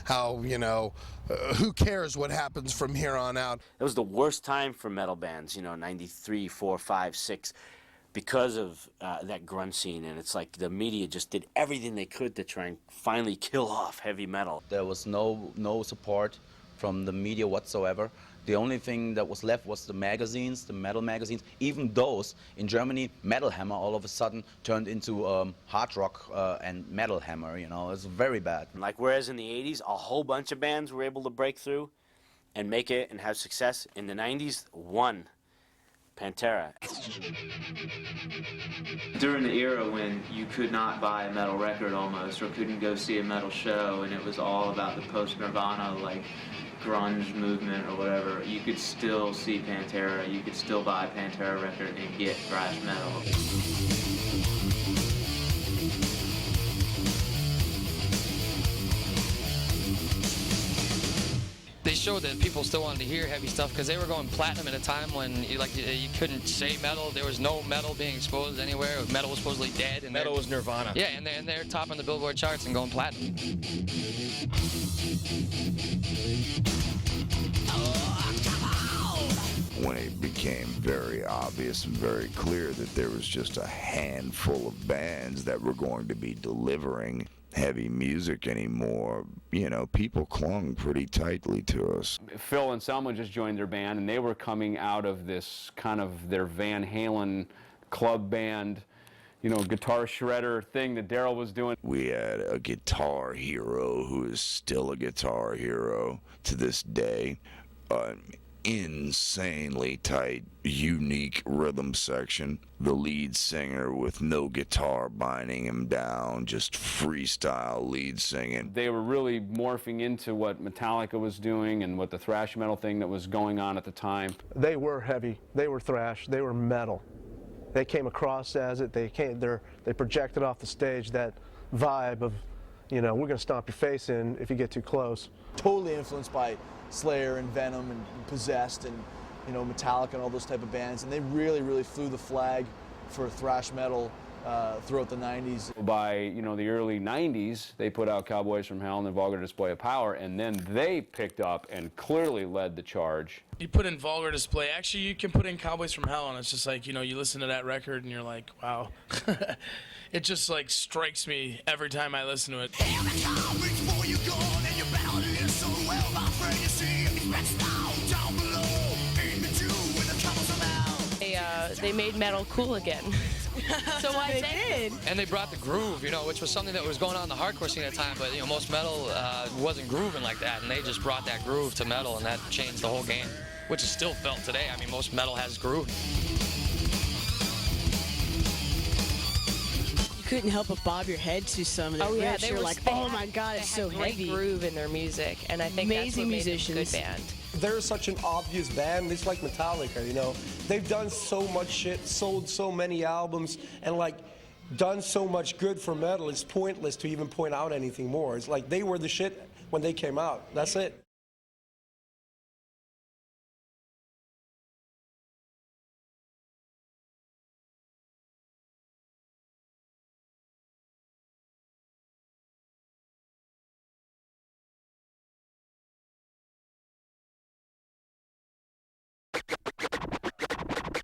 How, who cares what happens from here on out? It was the worst time for metal bands, 93, 4, 5, 6, because of that grunge scene. And it's like the media just did everything they could to try and finally kill off heavy metal. There was no support from the media whatsoever. The only thing that was left was the magazines, the metal magazines. Even those, in Germany, Metal Hammer all of a sudden turned into hard rock and Metal Hammer, It's very bad. Like whereas in the 80s, a whole bunch of bands were able to break through and make it and have success, in the 90s, one, Pantera. During the era when you could not buy a metal record almost, or couldn't go see a metal show, and it was all about the post-Nirvana, like, grunge movement or whatever, you could still see Pantera, you could still buy a Pantera record and get thrash metal. They showed that people still wanted to hear heavy stuff because they were going platinum at a time when you couldn't say metal. There was no metal being exposed anywhere. Metal was supposedly dead. And metal was Nirvana. Yeah, and they're topping the Billboard charts and going platinum. When it became very obvious and very clear that there was just a handful of bands that were going to be delivering heavy music anymore, people clung pretty tightly to us. Phil and Selma just joined their band, and they were coming out of this kind of their Van Halen club band, guitar shredder thing that Daryl was doing. We had a guitar hero who is still a guitar hero to this day. Insanely tight, unique rhythm section. The lead singer with no guitar binding him down, just freestyle lead singing. They were really morphing into what Metallica was doing and what the thrash metal thing that was going on at the time. They were heavy, they were thrash, they were metal. They came across as it, they projected off the stage that vibe of, we're going to stomp your face in if you get too close. Totally influenced by Slayer and Venom and Possessed and Metallica and all those type of bands, and they really flew the flag for thrash metal throughout the 90s. By the early 90s, they put out Cowboys from Hell and the Vulgar Display of Power, and then they picked up and clearly led the charge. You put in Vulgar Display, actually you can put in Cowboys from Hell, and it's just like, you listen to that record and you're like, wow. It just like strikes me every time I listen to it. They made metal cool again. So why they did. And they brought the groove, which was something that was going on in the hardcore scene at the time, but most metal wasn't grooving like that, and they just brought that groove to metal, and that changed the whole game, which is still felt today. I mean, most metal has groove. You couldn't help but bob your head to some of the riffs. They were were like, oh my God, it's so great heavy. Groove in their music, and I think amazing that's what musicians. made them a good band. They're such an obvious band. It's like Metallica, They've done so much shit, sold so many albums, and done so much good for metal. It's pointless to even point out anything more. It's like they were the shit when they came out. That's it.